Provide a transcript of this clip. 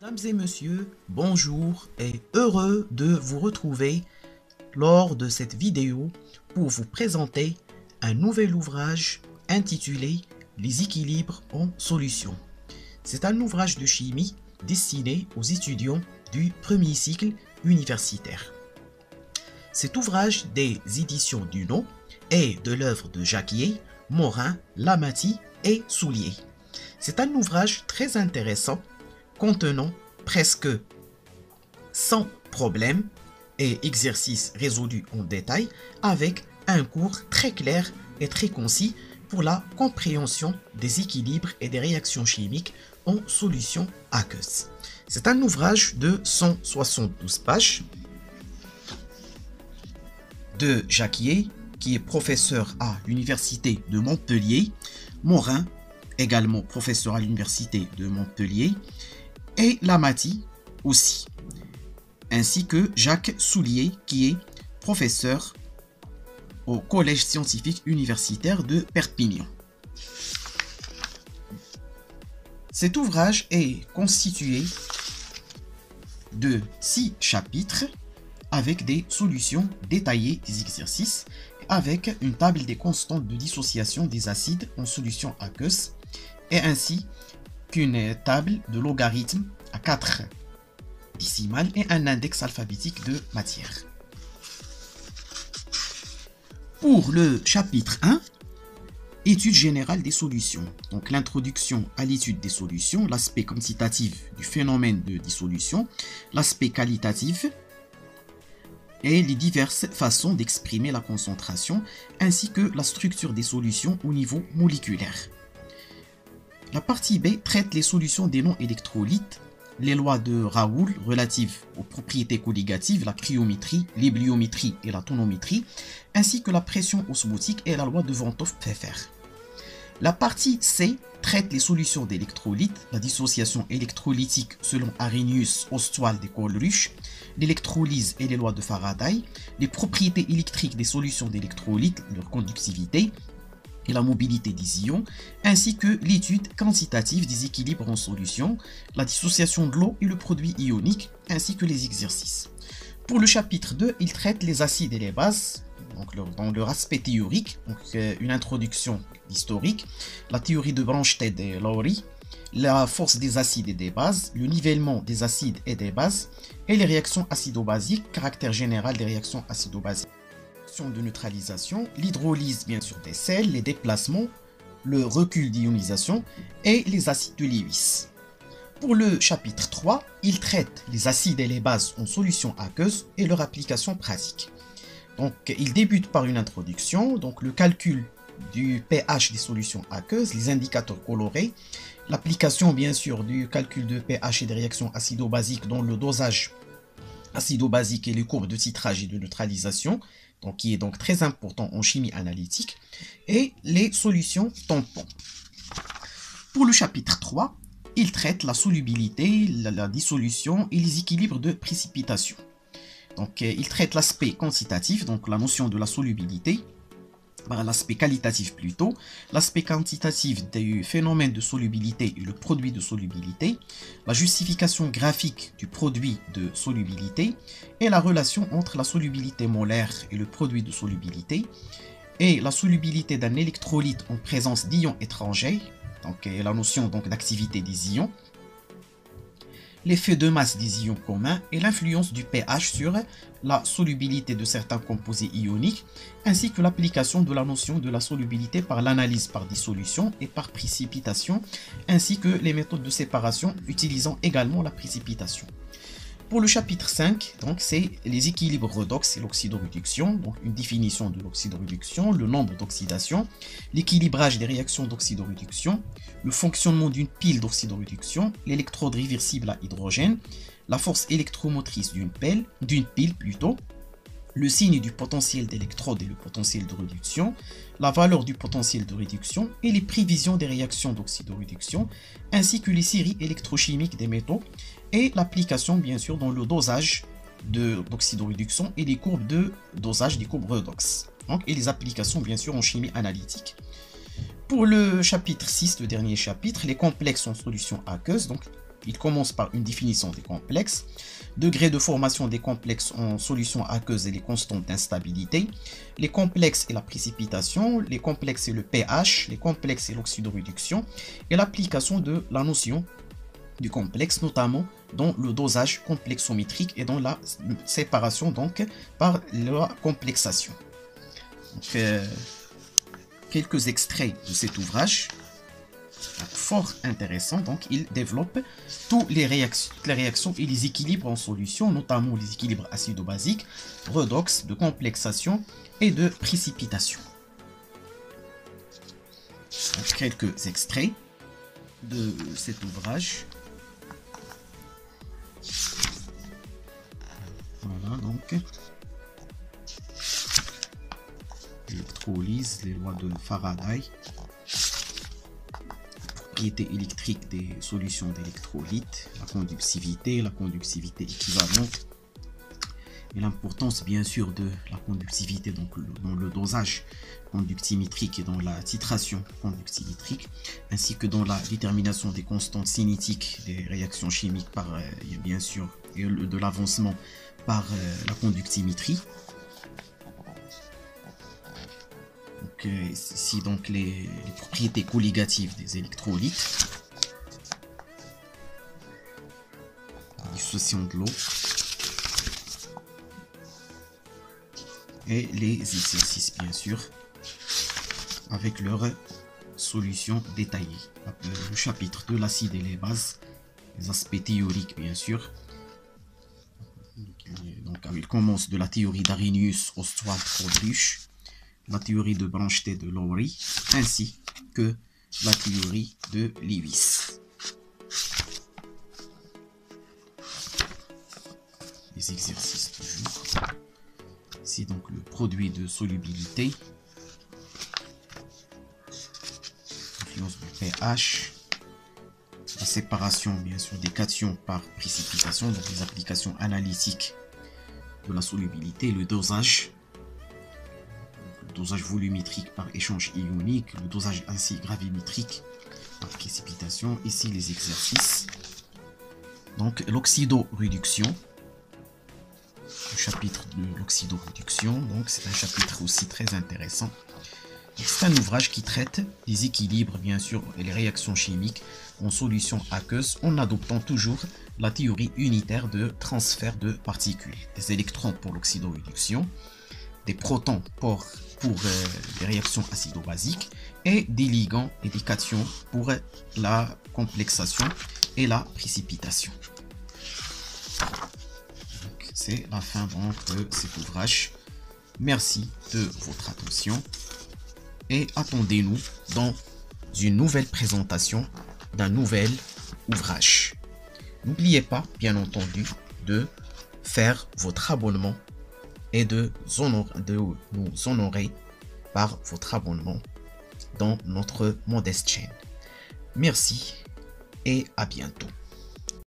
Mesdames et messieurs, bonjour et heureux de vous retrouver lors de cette vidéo pour vous présenter un nouvel ouvrage intitulé Les équilibres en solution. C'est un ouvrage de chimie destiné aux étudiants du premier cycle universitaire. Cet ouvrage des éditions Dunod est de l'œuvre de Jacquier, Morin, Lamarty et Soulier. C'est un ouvrage très intéressant contenant presque 100 problèmes et exercices résolus en détail avec un cours très clair et très concis pour la compréhension des équilibres et des réactions chimiques en solution aqueuse. C'est un ouvrage de 172 pages de Jacquier, qui est professeur à l'université de Montpellier, Morin, également professeur à l'université de Montpellier, et Lamarty aussi, ainsi que Jacques Soulier, qui est professeur au Collège scientifique universitaire de Perpignan. Cet ouvrage est constitué de 6 chapitres avec des solutions détaillées des exercices, avec une table des constantes de dissociation des acides en solution aqueuse, et ainsi qu'une table de logarithmes à 4 décimales et un index alphabétique de matière. Pour le chapitre 1, étude générale des solutions. Donc l'introduction à l'étude des solutions, l'aspect quantitatif du phénomène de dissolution, l'aspect qualitatif et les diverses façons d'exprimer la concentration, ainsi que la structure des solutions au niveau moléculaire. La partie B traite les solutions des non-électrolytes, les lois de Raoult relatives aux propriétés colligatives, la cryométrie, l'hébliométrie et la tonométrie, ainsi que la pression osmotique et la loi de Van 't Pfeffer. La partie C traite les solutions d'électrolytes, la dissociation électrolytique selon Arrhenius, Ostwald et Kohlrausch, l'électrolyse et les lois de Faraday, les propriétés électriques des solutions d'électrolytes, leur conductivité et la mobilité des ions, ainsi que l'étude quantitative des équilibres en solution, la dissociation de l'eau et le produit ionique, ainsi que les exercices. Pour le chapitre 2, il traite les acides et les bases, donc dans leur aspect théorique, donc une introduction historique, la théorie de Bronsted et Lowry, la force des acides et des bases, le nivellement des acides et des bases, et les réactions acido-basiques, caractère général des réactions acido-basiques, de neutralisation, l'hydrolyse bien sûr des sels, les déplacements, le recul d'ionisation et les acides de Lewis. Pour le chapitre 3, il traite les acides et les bases en solution aqueuse et leur application pratique. Donc il débute par une introduction, donc le calcul du pH des solutions aqueuses, les indicateurs colorés, l'application bien sûr du calcul de pH et des réactions acido-basiques dans le dosage acido-basique et les courbes de titrage et de neutralisation, donc qui est donc très important en chimie analytique, et les solutions tampons. Pour le chapitre 3, il traite la solubilité, la dissolution et les équilibres de précipitation. Donc il traite l'aspect quantitatif, donc la notion de la solubilité, l'aspect qualitatif plutôt, l'aspect quantitatif du phénomène de solubilité et le produit de solubilité, la justification graphique du produit de solubilité et la relation entre la solubilité molaire et le produit de solubilité et la solubilité d'un électrolyte en présence d'ions étrangers, donc la notion d'activité des ions, l'effet de masse des ions communs et l'influence du pH sur la solubilité de certains composés ioniques, ainsi que l'application de la notion de la solubilité par l'analyse par dissolution et par précipitation, ainsi que les méthodes de séparation utilisant également la précipitation. Pour le chapitre 5, c'est les équilibres redox et l'oxydoréduction, donc une définition de l'oxydoréduction, le nombre d'oxydation, l'équilibrage des réactions d'oxydoréduction, le fonctionnement d'une pile d'oxydoréduction, l'électrode réversible à hydrogène, la force électromotrice d'une pile plutôt, le signe du potentiel d'électrode et le potentiel de réduction, la valeur du potentiel de réduction et les prévisions des réactions d'oxydoréduction, ainsi que les séries électrochimiques des métaux et l'application bien sûr dans le dosage d'oxydoréduction et les courbes de dosage des courbes redox. Et les applications bien sûr en chimie analytique. Pour le chapitre 6, le dernier chapitre, les complexes en solution aqueuse, donc il commence par une définition des complexes, degré de formation des complexes en solution aqueuse et les constantes d'instabilité, les complexes et la précipitation, les complexes et le pH, les complexes et l'oxydoréduction, et l'application de la notion du complexe, notamment dans le dosage complexométrique et dans la séparation donc par la complexation. Donc, quelques extraits de cet ouvrage fort intéressant. Donc il développe toutes les réactions et les équilibres en solution, notamment les équilibres acido-basiques, redox, de complexation et de précipitation. Donc, quelques extraits de cet ouvrage. Voilà donc l'électrolyse, les lois de Faraday, propriétés électriques des solutions d'électrolyte, la conductivité équivalente et l'importance bien sûr de la conductivité donc dans le dosage conductimétrique et dans la titration conductimétrique, ainsi que dans la détermination des constantes cinétiques des réactions chimiques par bien sûr et de l'avancement par la conductimétrie. Donc, ici donc les propriétés colligatives des électrolytes, la dissociation de l'eau et les exercices bien sûr avec leur solution détaillée. Le chapitre de l'acide et les bases, les aspects théoriques bien sûr. Donc il commence de la théorie d'Arrhenius, Ostwald, Rodrich, la théorie de Bronsted de Lowry, ainsi que la théorie de Lewis. Les exercices toujours. Ici donc le produit de solubilité, influence du pH, la séparation bien sûr des cations par précipitation, donc les applications analytiques de la solubilité, le dosage volumétrique par échange ionique, le dosage ainsi gravimétrique par précipitation. Ici les exercices. Donc l'oxydoréduction, le chapitre de l'oxydoréduction, donc c'est un chapitre aussi très intéressant. C'est un ouvrage qui traite des équilibres bien sûr et les réactions chimiques en solution aqueuse en adoptant toujours la théorie unitaire de transfert de particules, des électrons pour l'oxydoréduction, des protons pour les réactions acido-basiques et des ligands et des cations pour la complexation et la précipitation. C'est la fin donc de cet ouvrage. Merci de votre attention et attendez-nous dans une nouvelle présentation d'un nouvel ouvrage. N'oubliez pas, bien entendu, de faire votre abonnement et de nous honorer par votre abonnement dans notre modeste chaîne. Merci et à bientôt.